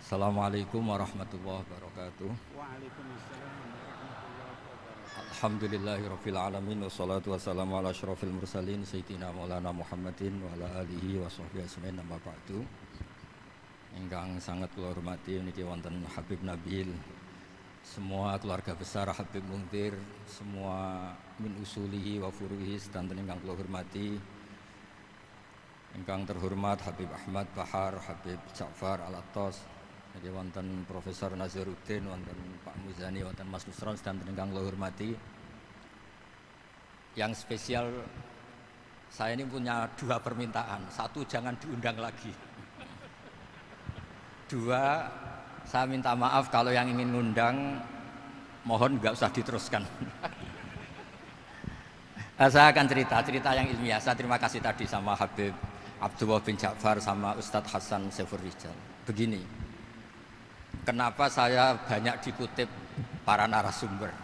Assalamualaikum warahmatullahi wabarakatuh. Waalaikumsalam warahmatullahi wabarakatuh. Alhamdulillahirabbil alamin wassalatu wassalamu ala asyrofil mursalin sayyidina Maulana Muhammadin wa ala alihi wa sahbihi ajmain amma ba'du. Ingkang sangat kula hormati niki wonten Habib Nabil, semua keluarga besar Habib Muntir, semua min usulihi wa furuhi sedanten ingkang kula hormati. Ingkang terhormat Habib Ahmad Bahar, Habib Ja'far Al-Attas, jadi wonten Profesor Nazaruddin, wonten Pak Muzani, wonten Mas Nusron dan ingkang kula hormati. Yang spesial, saya ini punya dua permintaan. Satu, jangan diundang lagi. Dua, saya minta maaf kalau yang ingin ngundang, mohon nggak usah diteruskan. Saya akan cerita yang ilmiah. Saya terima kasih tadi sama Habib Abdullah bin Ja'far sama Ustadz Hasan Saifur Rijal. Begini, kenapa saya banyak dikutip para narasumber?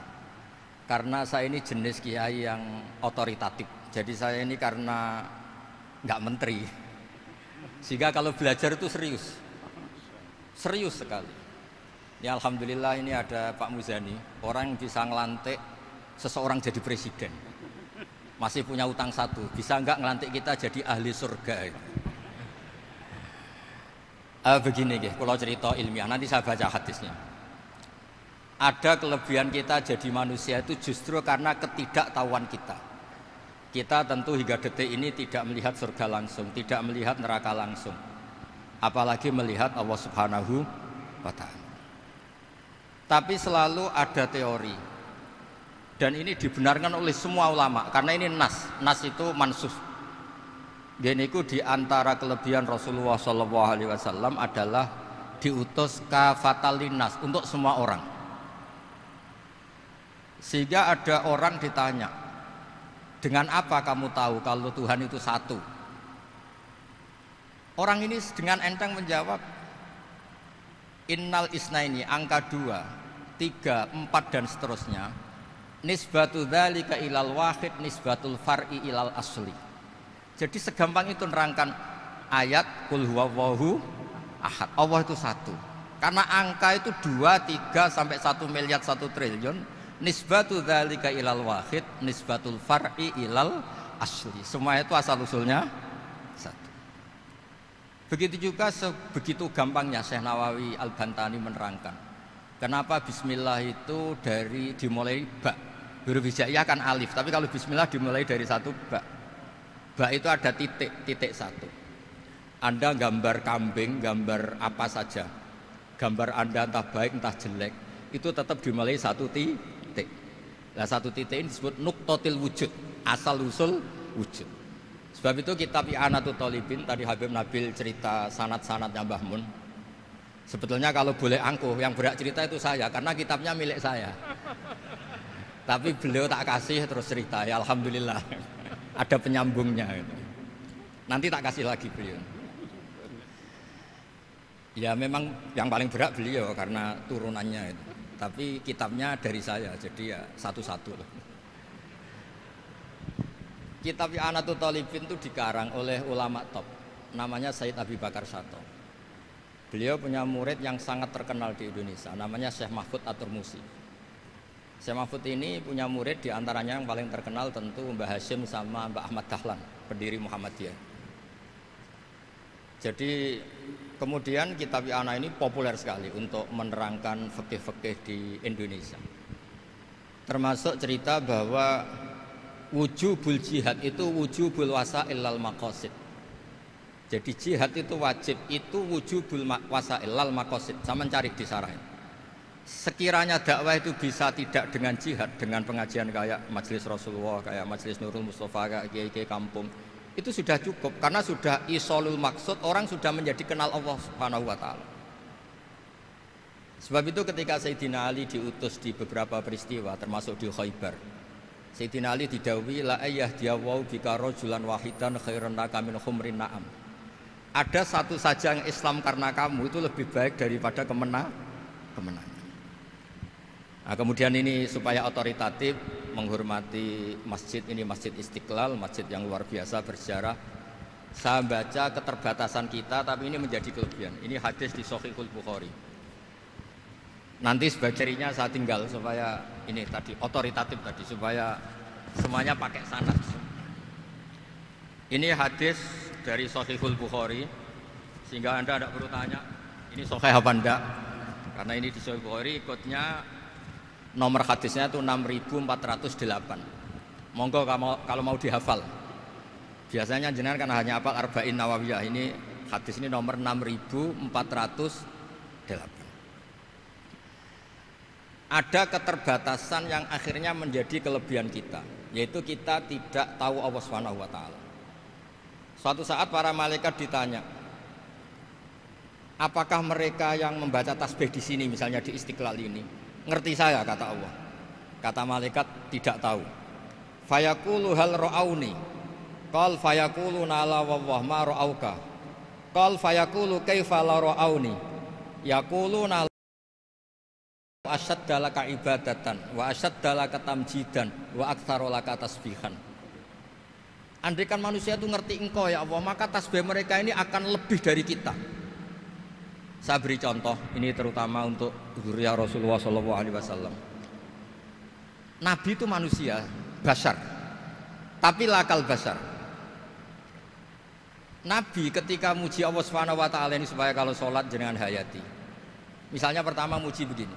Karena saya ini jenis kiai yang otoritatif. Jadi saya ini karena nggak menteri, sehingga kalau belajar itu serius sekali. Ya alhamdulillah ini ada Pak Muzani, orang yang bisa ngelantik seseorang jadi presiden. Masih punya utang satu, bisa nggak ngelantik kita jadi ahli surga? Begini kalau cerita ilmiah, nanti saya baca hadisnya. Ada kelebihan kita jadi manusia itu justru karena ketidaktahuan kita. Kita tentu hingga detik ini tidak melihat surga langsung, tidak melihat neraka langsung, apalagi melihat Allah Subhanahu wa Ta'ala. Tapi selalu ada teori, dan ini dibenarkan oleh semua ulama karena ini nas itu mansuh. Geniku di antara kelebihan Rasulullah SAW adalah diutus kafatan linnas untuk semua orang. Sehingga ada orang ditanya, dengan apa kamu tahu kalau Tuhan itu satu? Orang ini dengan enteng menjawab, innal isnaini, angka 2, 3, 4 dan seterusnya. Nisbatu dzalika ilal wahid nisbatul far'i ilal asli. Jadi segampang itu nerangkan ayat qul huwallahu ahad. Allah itu satu. Karena angka itu 2, 3 sampai 1 miliar 1 triliun. Nisbatu dzalika ilal wahid nisbatul far'i ilal asli. Semua itu asal usulnya satu. Begitu juga begitu gampangnya Syekh Nawawi Al-Bantani menerangkan. Kenapa bismillah itu dimulai ba. Huruf hijaiyah kan alif, tapi kalau bismillah dimulai dari satu ba. Ba itu ada titik satu. Anda gambar kambing, gambar apa saja, gambar Anda entah baik entah jelek, itu tetap dimulai satu titik. Nah satu titik ini disebut nuqtatil wujud, asal usul wujud. Sebab itu kitab I'anatul Thalibin, tadi Habib Nabil cerita sanad-sanadnya Mbah Mun. Sebetulnya kalau boleh angkuh, yang berhak cerita itu saya, karena kitabnya milik saya. Tapi beliau tak kasih terus cerita, ya alhamdulillah. Ada penyambungnya. Nanti tak kasih lagi beliau. Ya memang yang paling berat beliau karena turunannya itu. Tapi kitabnya dari saya, jadi ya satu-satu. Kitab I'anatul Thalibin itu dikarang oleh ulama top, namanya Sayyid Abi Bakar Sato. Beliau punya murid yang sangat terkenal di Indonesia, namanya Syekh Mahfud At-Turmusi. Syekh Mahfud ini punya murid diantaranya yang paling terkenal tentu Mbah Hashim sama Mbah Ahmad Dahlan, pendiri Muhammadiyah. Jadi kemudian kitab I'anah ini populer sekali untuk menerangkan fikih-fikih di Indonesia. Termasuk cerita bahwa wujubul jihad itu wujubul wasail lal maqasid. Jadi jihad itu wajib, itu wujubul wasail lal maqasid. Sama cari di sarah. Sekiranya dakwah itu bisa tidak dengan jihad, dengan pengajian kayak Majelis Rasulullah, kayak Majelis Nurul Mustafa, kayak kiai-kiai kampung, itu sudah cukup karena sudah isolul maksud, orang sudah menjadi kenal Allah Subhanahu wa Ta'ala. Sebab itu ketika Sayyidina Ali diutus di beberapa peristiwa termasuk di Khaybar, Sayyidina Ali didhawuhi la ayyahdiyawu bika rajulan wahidan khairan laka min humrin na'am. Ada satu saja yang Islam karena kamu itu lebih baik daripada kemenangan. Nah, kemudian ini supaya otoritatif menghormati masjid ini, Masjid Istiqlal, masjid yang luar biasa bersejarah. Saya baca keterbatasan kita, tapi ini menjadi kelebihan. Ini hadis di Shahihul Bukhari. Nanti sebagai cirinya saya tinggal supaya ini tadi otoritatif tadi, supaya semuanya pakai sanad. Ini hadis dari Shahihul Bukhari, sehingga Anda tidak perlu tanya ini sahih apa enggak, karena ini di Shahihul Bukhari ikutnya nomor hadisnya itu 6408. Monggo kalau mau dihafal. Biasanya jenengan kan hanya apa Arba'in Nawawiyah. Ini hadis ini nomor 6408. Ada keterbatasan yang akhirnya menjadi kelebihan kita, yaitu kita tidak tahu Allah Subhanahu wa taala. Suatu saat para malaikat ditanya, apakah mereka yang membaca tasbih di sini misalnya di Istiqlal ini ngerti saya, kata Allah. Kata malaikat tidak tahu. Fayaqulu hal ra'auni. Qal fayaqulu la wallah ma ra'auka. Qal fayaqulu kaifa la ra'auni. Yaquluna asyadda laka ibadatan wa asyadda laka tamjidan wa aktsara laka tasbihan. Andaikan manusia itu ngerti engkau ya Allah, maka tasbih mereka ini akan lebih dari kita. Saya beri contoh, ini terutama untuk dzurriyyah Rasulullah SAW. Nabi itu manusia, basar, tapi lakal basar. Nabi ketika muji Allah Subhanahu wa taala ini supaya kalau sholat jenengan hayati. Misalnya pertama muji begini.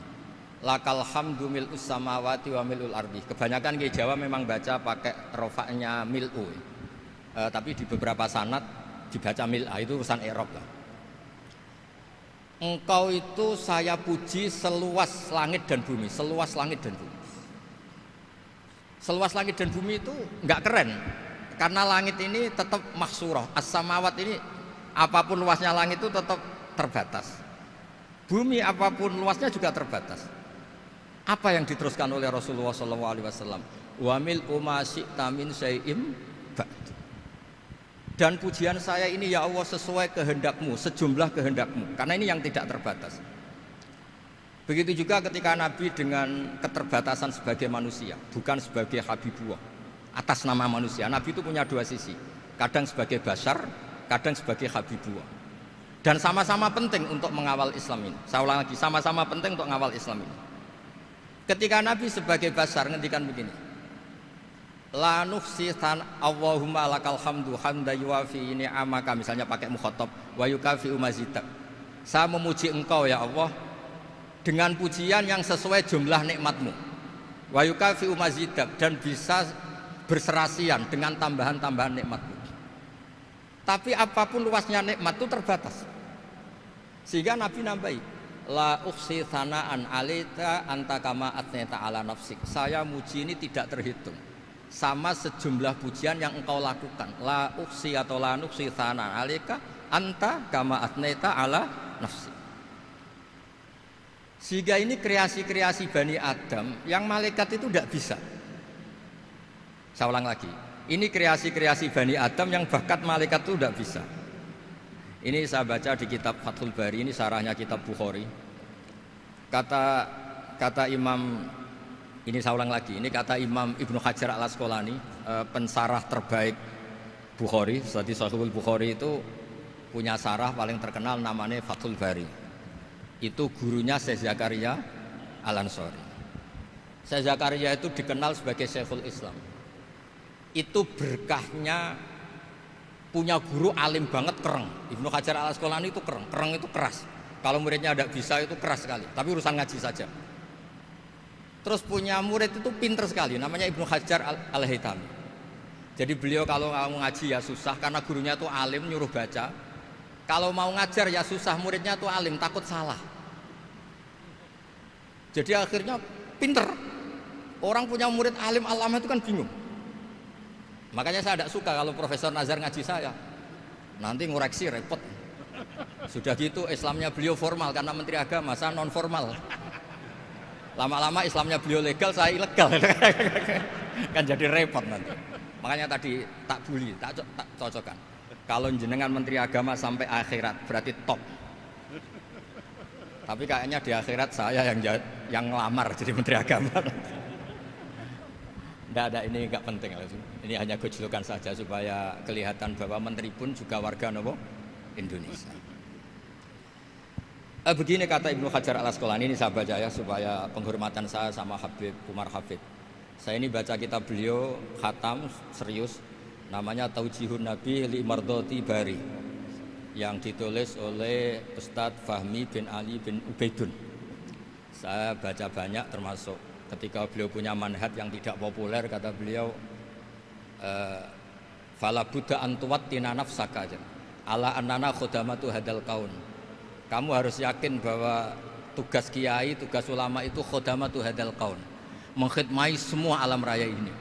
Lakal hamdu mil'us samawati wa mil'ul ardi. Kebanyakan di Jawa memang baca pakai rofaknya mil'u. Tapi di beberapa sanad dibaca mil'a, itu urusan i'rab lah. Engkau itu saya puji seluas langit dan bumi, seluas langit dan bumi. Seluas langit dan bumi itu enggak keren. Karena langit ini tetap mahsurah, as-samawat ini apapun luasnya langit itu tetap terbatas. Bumi apapun luasnya juga terbatas. Apa yang diteruskan oleh Rasulullah SAW? Wa mil umasyi'ta min syai'im ba'd. Dan pujian saya ini ya Allah sesuai kehendakmu, sejumlah kehendakmu. Karena ini yang tidak terbatas. Begitu juga ketika Nabi dengan keterbatasan sebagai manusia, bukan sebagai Habibullah, atas nama manusia. Nabi itu punya dua sisi, kadang sebagai basar, kadang sebagai Habibullah. Dan sama-sama penting untuk mengawal Islam ini. Saya ulang lagi, sama-sama penting untuk mengawal Islam ini. Ketika Nabi sebagai basar ngendikan begini, la nuhsi Allahumma lakal hamdu hamda yuwafi ni'amaka, misalnya pakai mukhatab, wa yukafi umazidak. Saya memuji engkau ya Allah dengan pujian yang sesuai jumlah nikmatmu, wa yukafi umazidak, dan bisa berserasian dengan tambahan-tambahan nikmatmu. Tapi apapun luasnya nikmat itu terbatas. Sehingga Nabi nambahi, la ukhsi thana'an alaika anta kama atneta ala nafsik. Saya muji ini tidak terhitung, sama sejumlah pujian yang engkau lakukan. La ukhsi atau la nukhsi thana'an alaika anta kama atneta ala nafsik. Sehingga ini kreasi-kreasi Bani Adam yang malaikat itu tidak bisa. Saya ulang lagi, ini kreasi-kreasi Bani Adam yang bakat malaikat itu tidak bisa. Ini saya baca di kitab Fathul Bari, ini sarahnya kitab Bukhari. Kata Imam, ini saya ulang lagi, ini kata Imam Ibnu Hajar al-Asqalani, pensarah terbaik Bukhari. Jadi Sahihul Bukhari itu punya sarah paling terkenal namanya Fathul Bari. Itu gurunya Syekh Zakaria Al-Ansari. Syekh Zakaria itu dikenal sebagai Syekhul Islam. Itu berkahnya punya guru alim banget, kereng. Ibnu Hajar al-Asqalani itu kereng itu keras. Kalau muridnya tidak bisa itu keras sekali, tapi urusan ngaji saja. Terus punya murid itu pinter sekali, namanya Ibnu Hajar al-Haytami. Jadi beliau kalau mau ngaji ya susah, karena gurunya itu alim, nyuruh baca. Kalau mau ngajar ya susah, muridnya itu alim, takut salah. Jadi akhirnya pinter. Orang punya murid alim alama itu kan bingung. Makanya saya tidak suka kalau Profesor Nazar ngaji saya, nanti ngoreksi repot. Sudah gitu Islamnya beliau formal karena Menteri Agama, saya non formal. Lama-lama Islamnya beliau legal, saya ilegal. Kan jadi repot nanti. Makanya tadi tak bully, tak cocokkan. Kalau jenengan Menteri Agama sampai akhirat berarti top. Tapi kayaknya di akhirat saya yang ngelamar jadi Menteri Agama. Tidak, ini enggak penting. Ini hanya gejolokan saja supaya kelihatan bahwa menteri pun juga warga nopo Indonesia. Begini kata Ibnu Hajar Al Asqalani, ini saya baca ya supaya penghormatan saya sama Habib Umar Hafid. Saya ini baca kitab beliau khatam serius, namanya Taujihun Nabi li Mardhati Bari, yang ditulis oleh Ustadz Fahmi bin Ali bin Ubaidun. Saya baca banyak, termasuk ketika beliau punya manhaj yang tidak populer, kata beliau fala budda antuwattina nafsaka ala annana khudamatu hadal kaun. Kamu harus yakin bahwa tugas kiai, tugas ulama itu khudamatu hadal kaun, mengkhidmati semua alam raya ini.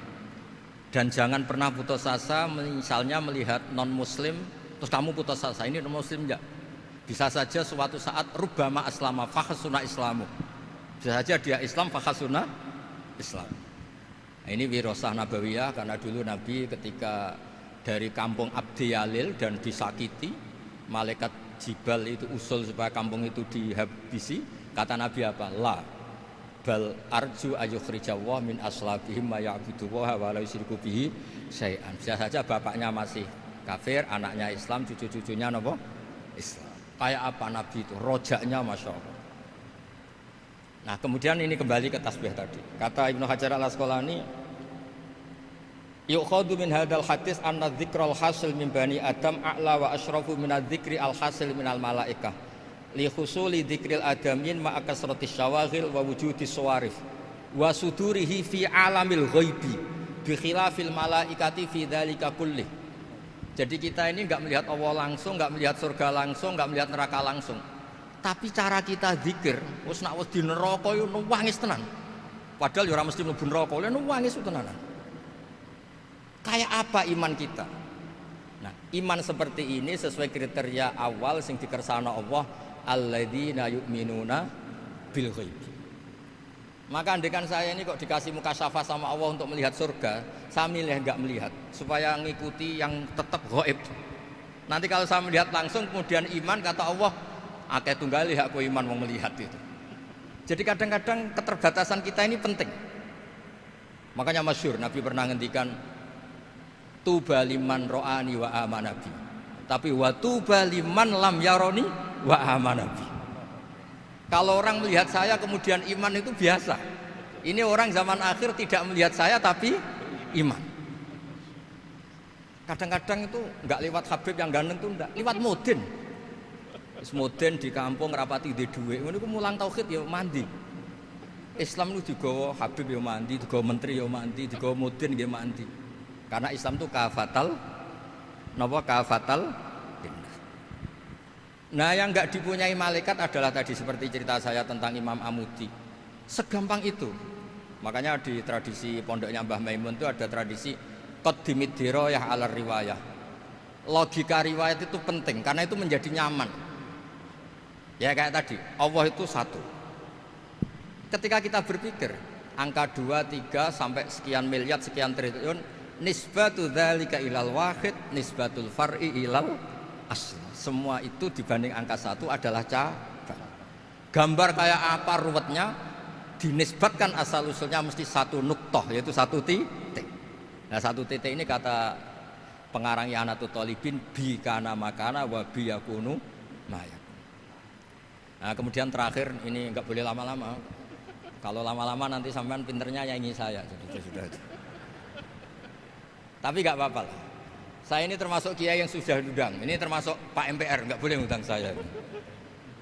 Dan jangan pernah putus asa, misalnya melihat non muslim terus kamu putus asa, ini non muslim enggak. Bisa saja suatu saat rubbama aslama fakhasuna islamu, bisa saja dia Islam fakhasuna Islam. Nah, ini wirasah nabawiyah, karena dulu Nabi ketika dari kampung Abdi Yalil dan disakiti, malaikat Jibal itu usul supaya kampung itu dihabisi, kata Nabi apa? La bal arju ayukhrijawah min aslabihim ma ya'budu wa la yusyriku bihi syai'an. Bisa saja bapaknya masih kafir, anaknya Islam, cucu-cucunya napa? Islam. Kayak apa Nabi itu? Rojaknya Masya Allah. Nah kemudian ini kembali ke tasbih tadi. Kata Ibnu Hajar Al Asqalani, yukhadu min hadal hadis anna dzikral hasil min bani Adam a'la wa asyrafu min adzikri al hasil min al malaikah li husuli dzikril adamin ma akasratis syawaghil wa wujudis sawarif wa sudurihi fi alamil ghaibi bi khilafil malaikati fi dzalika kulli. Jadi kita ini enggak melihat Allah langsung, enggak melihat surga langsung, enggak melihat neraka langsung. Tapi cara kita zikir, wis nek wis di neraka yo nuwangis tenan. Padahal yo ora mesti mlebu neraka, lha nuwangis tenanan. Kayak apa iman kita? Nah, iman seperti ini sesuai kriteria awal sing dikersana Allah, alladzina yu'minuna bil ghaib. Maka andekan saya ini kok dikasih mukasyafah sama Allah untuk melihat surga, saya milih enggak melihat supaya ngikuti yang tetap ghaib. Nanti kalau saya melihat langsung kemudian iman, kata Allah, akeh tunggali aku iman mau melihat itu. Jadi kadang-kadang keterbatasan kita ini penting. Makanya masyhur Nabi pernah ngendikan tuba liman ro'ani wa amanabi, tapi wa tuba liman lam yaroni wa amanabi. Kalau orang melihat saya kemudian iman itu biasa. Ini orang zaman akhir tidak melihat saya tapi iman. Kadang-kadang itu enggak lewat Habib yang ganteng itu enggak, lewat Mudin. Mudin di kampung rapati di duit, ngono iku mulang tauhid ya mandi. Islam itu digawa Habib ya mandi, digawa menteri ya mandi, digawa Mudin ya mandi. Karena Islam itu kafatal, napa kafatal. Nah yang enggak dipunyai malaikat adalah tadi seperti cerita saya tentang Imam Amudi. Segampang itu. Makanya di tradisi pondoknya Mbah Maimun itu ada tradisi qaddimid dirayah ala riwayah. Logika riwayat itu penting karena itu menjadi nyaman. Ya kayak tadi, Allah itu satu. Ketika kita berpikir angka 2, 3 sampai sekian miliar, sekian triliun, nisbatu dzalika ilal wahid, nisbatul far'i ilal asl. Semua itu dibanding angka 1 adalah cabang. Gambar kayak apa ruwetnya, dinisbatkan asal usulnya mesti satu nuktoh, yaitu satu titik. Nah satu titik ini kata pengarang Ianatul Thalibin, bi kana makana wa bi yakunu mayak. Nah kemudian terakhir ini enggak boleh lama-lama. Kalau lama-lama nanti sampean pinternya nyanyi saya. Sudah. Tapi enggak apa-apa lah. Saya ini termasuk kiai yang sudah diundang. Ini termasuk Pak MPR, enggak boleh ngundang saya.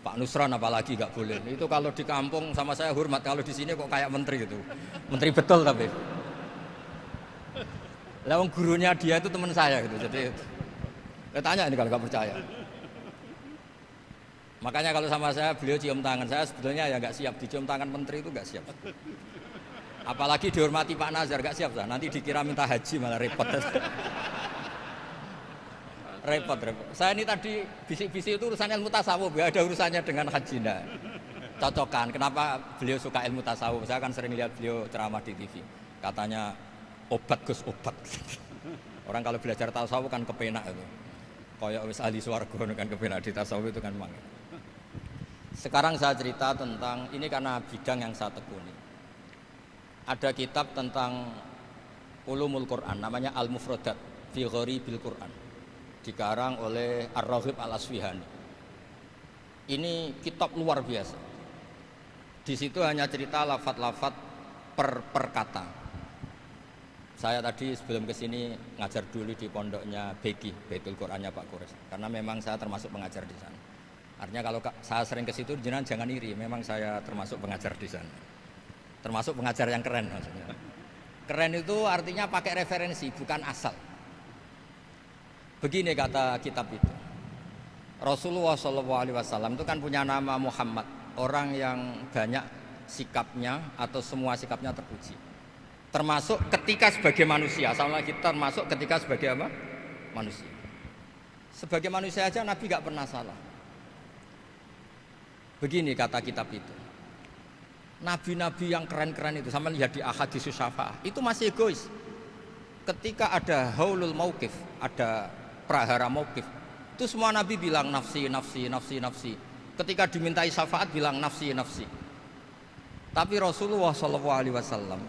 Pak Nusron apalagi enggak boleh. Itu kalau di kampung sama saya hormat, kalau di sini kok kayak menteri gitu. Menteri betul tapi. Lawang gurunya dia itu teman saya gitu. Jadi tanya ini kalau enggak percaya. Makanya kalau sama saya beliau cium tangan, saya sebetulnya ya nggak siap dicium tangan menteri itu nggak siap. Apalagi dihormati Pak Nazar nggak siap lah. Nanti dikira minta haji malah repot. repot. Saya ini tadi bisik-bisik itu urusan ilmu tasawuf, ya ada urusannya dengan haji nah. Cocokan. Kenapa beliau suka ilmu tasawuf? Saya kan sering lihat beliau ceramah di TV. Katanya obat Gus obat. Orang kalau belajar tasawuf kan kepenak itu. Kayak wis ahli swarga kan kepenak di tasawuf itu kan memang. Sekarang saya cerita tentang ini karena bidang yang saya tekuni. Ada kitab tentang Ulumul Quran, namanya Al-Mufradat fi Gharibil Quran, dikarang oleh Ar-Raghib Al-Asfihani. Ini kitab luar biasa. Di situ hanya cerita lafat-lafat per kata. Saya tadi sebelum kesini ngajar dulu di pondoknya Beki, Baitul Qurannya Pak Kures, karena memang saya termasuk pengajar di sana. Artinya kalau saya sering ke situ, jangan iri, memang saya termasuk pengajar di sana. Termasuk pengajar yang keren maksudnya. Keren itu artinya pakai referensi, bukan asal. Begini kata kitab itu. Rasulullah SAW itu kan punya nama Muhammad, orang yang banyak sikapnya atau semua sikapnya terpuji. Termasuk ketika sebagai manusia, sama kita termasuk ketika sebagai apa? Manusia. Sebagai manusia aja Nabi gak pernah salah. Begini kata kitab itu. Nabi-nabi yang keren-keren itu, sama lihat di Ahaditsus Syafa'ah, itu masih egois. Ketika ada haulul mauqif, ada prahara mauqif, itu semua nabi bilang nafsi, nafsi, nafsi, nafsi. Ketika dimintai syafaat bilang nafsi, nafsi. Tapi Rasulullah SAW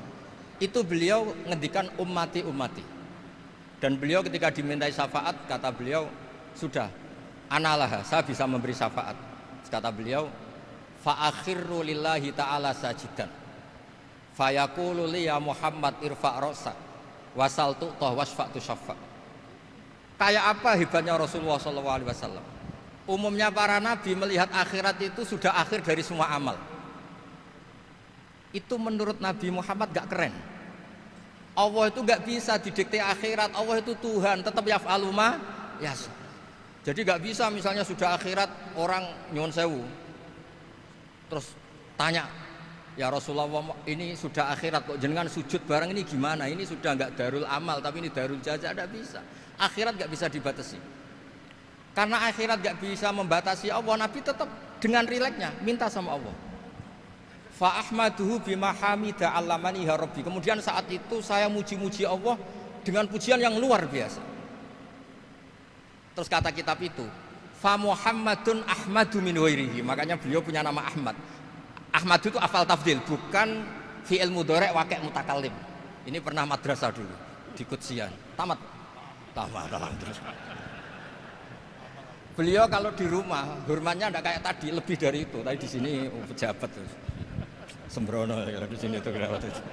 itu beliau ngendikan ummati, ummati. Dan beliau ketika dimintai syafaat kata beliau, sudah, analah, saya bisa memberi syafaat. Kata beliau, fa'akhirru lillahi ta'ala sajidan fayaqulu li ya Muhammad irfa' ra'sak wasal tu'tah wasfa'tu syafa'. Kayak apa hebatnya Rasulullah SAW? Umumnya para nabi melihat akhirat itu sudah akhir dari semua amal. Itu menurut Nabi Muhammad gak keren. Allah itu gak bisa didikte akhirat. Allah itu Tuhan, tetap yaf'alu ma yasha. Jadi gak bisa misalnya sudah akhirat orang nyuwun sewu terus tanya, ya Rasulullah ini sudah akhirat kok jenengan sujud bareng ini gimana? Ini sudah nggak darul amal tapi ini darul jaza, tidak bisa. Akhirat nggak bisa dibatasi. Karena akhirat nggak bisa membatasi Allah, Nabi tetap dengan rileksnya minta sama Allah. Fa ahmaduhu bima hamida 'allamani ya Rabbi. Kemudian saat itu saya muji-muji Allah dengan pujian yang luar biasa. Terus kata kitab itu, fa Muhammadun Ahmadu min ghairihi. Makanya beliau punya nama Ahmad. Ahmad itu afal tafdil, bukan fi'il mudhari' waqi' mutakallim. Ini pernah madrasah dulu di Kutsian. Tamat. Terus. Beliau kalau di rumah hormatnya enggak kayak tadi, lebih dari itu. Tadi di sini pejabat terus. Sembrono kalau di sini itu kenapa itu.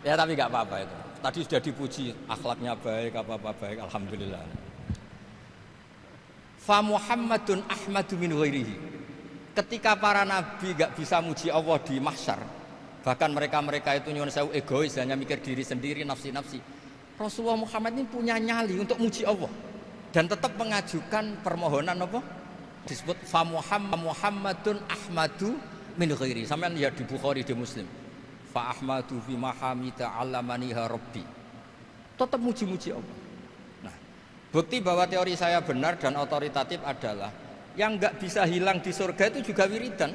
Ya tapi enggak apa-apa itu. Tadi sudah dipuji, akhlaknya baik, apa-apa baik, alhamdulillah. Fa Muhammadun Ahmadu min ghairihi. Ketika para nabi gak bisa muji Allah di mahsyar, bahkan mereka itu nyuwun sewu egois, hanya mikir diri sendiri, nafsi-nafsi. Rasulullah Muhammad ini punya nyali untuk muji Allah dan tetap mengajukan permohonan apa? Disebut fa Muhammadun Ahmadu min ghairihi. Sampeyan lihat di Bukhari, di Muslim. Fa Ahmadu fi mahamida 'allamani Rabbi. Tetap muji-muji Allah. Bukti bahwa teori saya benar dan otoritatif adalah yang nggak bisa hilang di surga itu juga wiridan.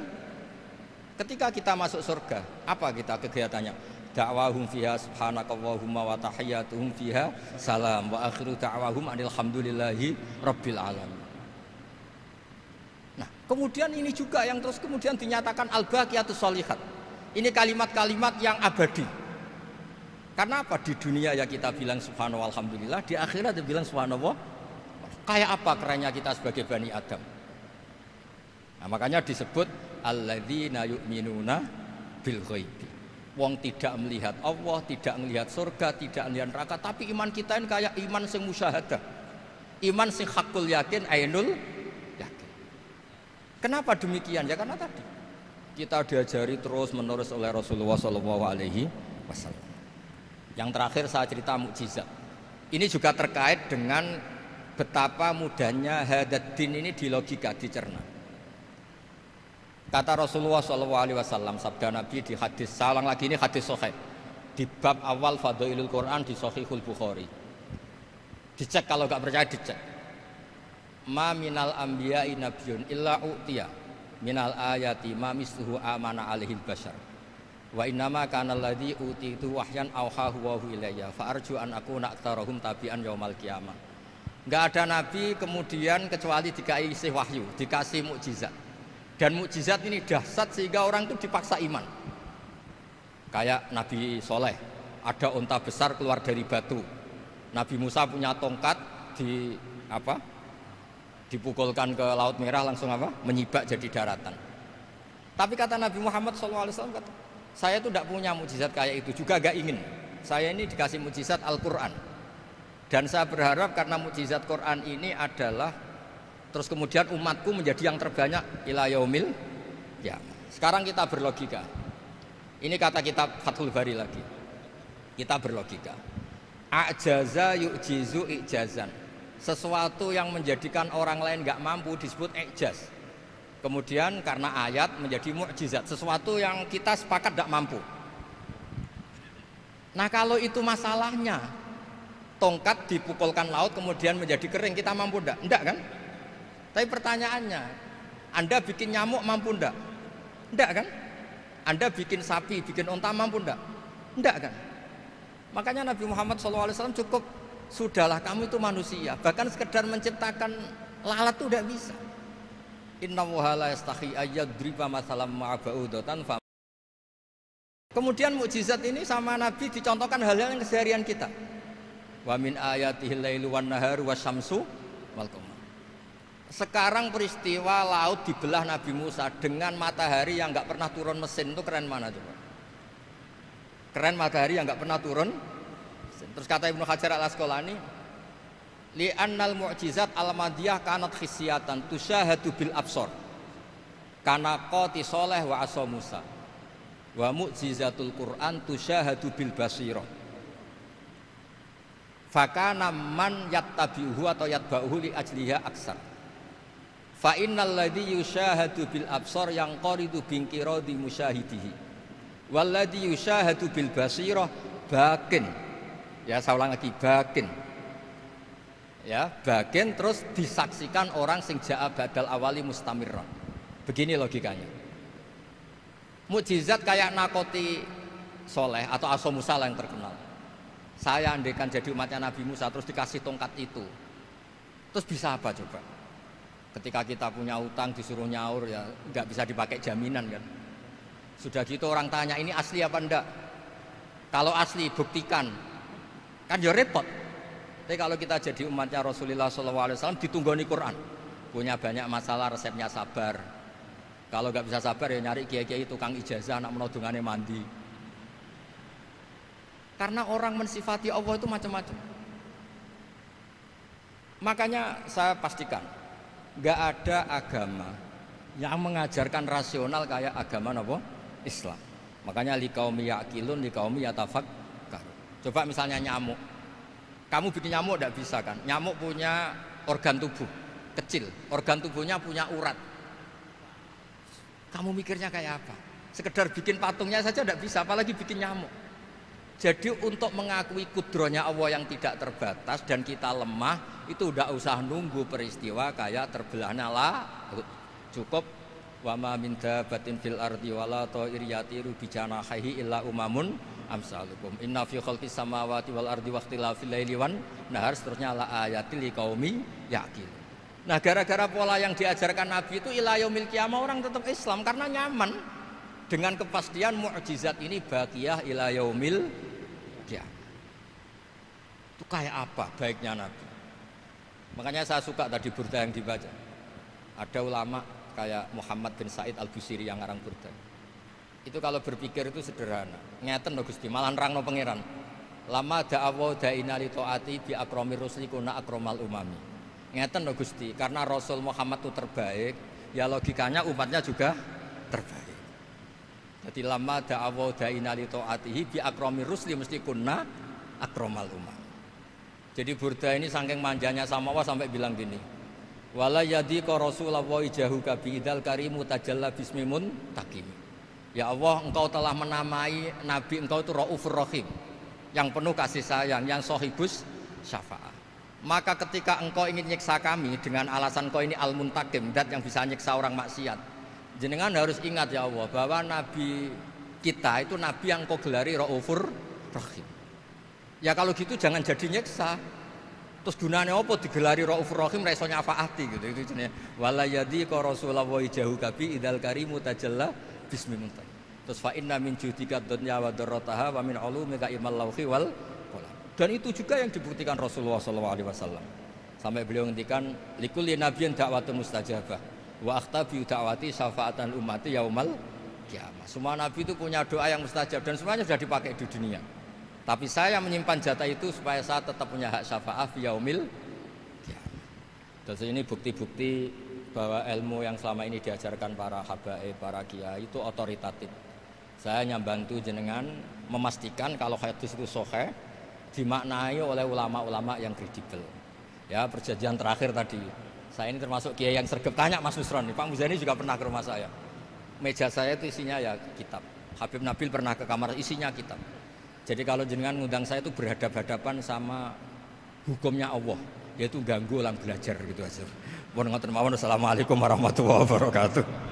Ketika kita masuk surga, apa kita kegiatannya? Da'wahum fiha subhanakallahumma wa tahiyyatuhum fiha salam wa akhiru da'wahum alhamdulillahi rabbil alamin. Nah, kemudian ini juga yang terus kemudian dinyatakan al-baqiyatus sholihat. Ini kalimat-kalimat yang abadi. Karena apa? Di dunia ya kita bilang subhanallah alhamdulillah, di akhirat dia bilang subhanallah. Kayak apa kerennya kita sebagai Bani Adam? Nah, makanya disebut alladzina yu'minuna bil ghaibi. Wong tidak melihat Allah, tidak melihat surga, tidak melihat neraka, tapi iman kita ini kayak iman sing musyahadah. Iman sing hakul yakin, ainul yakin. Kenapa demikian? Ya karena tadi kita diajari terus menerus oleh Rasulullah SAW. Yang terakhir saya cerita mukjizat. Ini juga terkait dengan betapa mudahnya hadaddin ini di logika, dicerna. Kata Rasulullah SAW, sabda Nabi di hadis, saya ulang lagi ini hadis sahih di bab awal Fadailul Quran di Sahihul Bukhari. Dicek kalau nggak percaya dicek. Ma minal anbiya'i nabiyyun illa u'tiya minal ayati ma misluhu amana alaihil bashar. Wa innama kana alladzi utitu wahyan auhahu wa ilayya fa arju an akuna aktsarahum tabi'an yaumal qiyamah. Enggak ada nabi kemudian kecuali dikasih wahyu, dikasih mukjizat. Dan mukjizat ini dahsyat sehingga orang itu dipaksa iman. Kayak Nabi Soleh ada unta besar keluar dari batu. Nabi Musa punya tongkat dipukulkan ke Laut Merah langsung menyibak jadi daratan. Tapi kata Nabi Muhammad SAW, kata, saya itu tidak punya mukjizat kayak itu, juga gak ingin. Saya ini dikasih mukjizat Al-Quran. Dan saya berharap karena mukjizat Quran ini adalah terus kemudian umatku menjadi yang terbanyak ila yaumil ya. Sekarang kita berlogika. Ini kata kitab Fathul Bari lagi. Kita berlogika. A'jaza yu'jizu i'jazan. Sesuatu yang menjadikan orang lain gak mampu disebut i'jaz. Kemudian karena ayat menjadi mukjizat, sesuatu yang kita sepakat gak mampu. Nah kalau itu masalahnya, tongkat dipukulkan laut kemudian menjadi kering, kita mampu enggak? Enggak kan? Tapi pertanyaannya, Anda bikin nyamuk mampu enggak? Enggak kan? Anda bikin sapi, bikin unta mampu enggak? Enggak kan? Makanya Nabi Muhammad SAW cukup, sudahlah kamu itu manusia, bahkan sekedar menciptakan lalat itu enggak bisa. Inna wuhala yastahi ayyadriba masalam ma'aba'udatan. Kemudian mukjizat ini sama Nabi dicontohkan hal-hal yang keseharian kita. Wa min ayatihil lailu wan naharu wasyamsu wal qamar. Sekarang peristiwa laut dibelah Nabi Musa dengan matahari yang enggak pernah turun mesin, itu keren mana coba? Keren matahari yang enggak pernah turun mesin. Terus kata Ibnu Hajar Al-Asqalani, li'annal mu'jizat al-madiyah kanat khisyatan tusyahadu bil absor kana qati soleh wa asa Musa wa mu'jizatul Qur'an tusyahadu bil basirah fakana man yattabi'uhu atau yatba'uhu li ajliha aksar fa innal ladzi yusyahadu bil absor yang qaridu bingkiradi musyahidihi wal ladzi yusyahadu bil basirah bakin. Ya saya ulang lagi, bakin. Ya, bagian terus disaksikan orang sing ja'a badal awali mustamirran. Begini logikanya. Mukjizat kayak nakoti soleh atau aso Musa yang terkenal. Saya andaikan jadi umatnya Nabi Musa terus dikasih tongkat itu, terus bisa apa coba? Ketika kita punya utang disuruh nyaur ya nggak bisa dipakai jaminan kan. Sudah gitu orang tanya ini asli apa enggak? Kalau asli buktikan, kan ya repot. Tapi kalau kita jadi umatnya Rasulullah SAW ditunggoni Quran, punya banyak masalah resepnya sabar. Kalau nggak bisa sabar ya nyari kiai-kiai tukang ijazah nak menodungannya mandi. Karena orang mensifati Allah itu macam-macam. Makanya saya pastikan nggak ada agama yang mengajarkan rasional kayak agama apa? Islam. Makanya liqaumi yaqilun liqaumi yatafakkarun. Coba misalnya nyamuk. Kamu bikin nyamuk tidak bisa kan? Nyamuk punya organ tubuh kecil, organ tubuhnya punya urat. Kamu mikirnya kayak apa? Sekedar bikin patungnya saja tidak bisa, apalagi bikin nyamuk. Jadi untuk mengakui kudrohnya Allah yang tidak terbatas dan kita lemah, itu tidak usah nunggu peristiwa kayak terbelahnya laut. Cukup wa ma min dabbatin fil ardi wala ta'ir yatiru bi janahihi illa umamun amsalukum inna fi khalqis samawati wal ardi waqtilafil laili wan nahar, seterusnya la ayatil liqaumi yaqil. Nah gara-gara pola yang diajarkan Nabi itu ila yaumil qiyamah orang tetap Islam karena nyaman dengan kepastian mukjizat ini baqiyah ila yaumil qiyamah. Itu kayak apa baiknya Nabi. Makanya saya suka tadi burda yang dibaca. Ada ulama kayak Muhammad bin Said Al-Busiri yang ngarang burda. Itu kalau berpikir itu sederhana. Ngeten lho Gusti, malah nerangno pangeran. Lama da'awa da'ina li taati bi akramir rusli kuna akramal umami. Ngeten lho Gusti, karena Rasul Muhammad itu terbaik, ya logikanya umatnya juga terbaik. Jadi lama da'awa da'ina li taatihi bi akramir rusli mesti kuna akramal umami. Jadi burda ini saking manjanya sama Allah sampai bilang gini. Wala yadika Rasulullah jahuka bi idal karimu tajalla bismimun takimi. Ya Allah, engkau telah menamai Nabi engkau itu Raufur Rahim, yang penuh kasih sayang, yang sohibus syafa'ah. Maka ketika engkau ingin nyiksa kami dengan alasan engkau ini al-muntakim, dat yang bisa nyiksa orang maksiat, jenengan harus ingat ya Allah bahwa Nabi kita itu Nabi yang engkau gelari Raufur Rahim. Ya kalau gitu jangan jadi nyiksa. Terus gunanya apa digelari Raufur Rahim ra iso nyafaati gitu. Itu jenenge wala yadika Rasulullah jahuka bi idal karimu tajalla bismillah. Terus fa inna min judika dunya wa darrataha wa min ulumika ilmal lauhi wal qalam. Dan itu juga yang dibuktikan Rasulullah SAW. Sampai beliau ngendikan likulli nabiyyin da'watun mustajabah wa akhtabi da'wati syafaatan ummati yaumal kiamah. Semua nabi itu punya doa yang mustajab dan semuanya sudah dipakai di dunia. Tapi saya menyimpan jatah itu supaya saya tetap punya hak syafaat fi yaumil kiamah. Terus ini bukti-bukti bahwa ilmu yang selama ini diajarkan para habaib, para kiai itu otoritatif. Saya hanya bantu jenengan memastikan kalau hadis itu sahih dimaknai oleh ulama-ulama yang kredibel. Ya, perjanjian terakhir tadi. Saya ini termasuk kiai yang sregep, tanya Mas Nusron, Pak Muzani juga pernah ke rumah saya. Meja saya itu isinya ya kitab. Habib Nabil pernah ke kamar, isinya kitab. Jadi kalau jenengan ngundang saya itu berhadap-hadapan sama hukumnya Allah, yaitu ganggu orang belajar gitu aja. Mohon ngoten mawon. Assalamualaikum warahmatullahi wabarakatuh.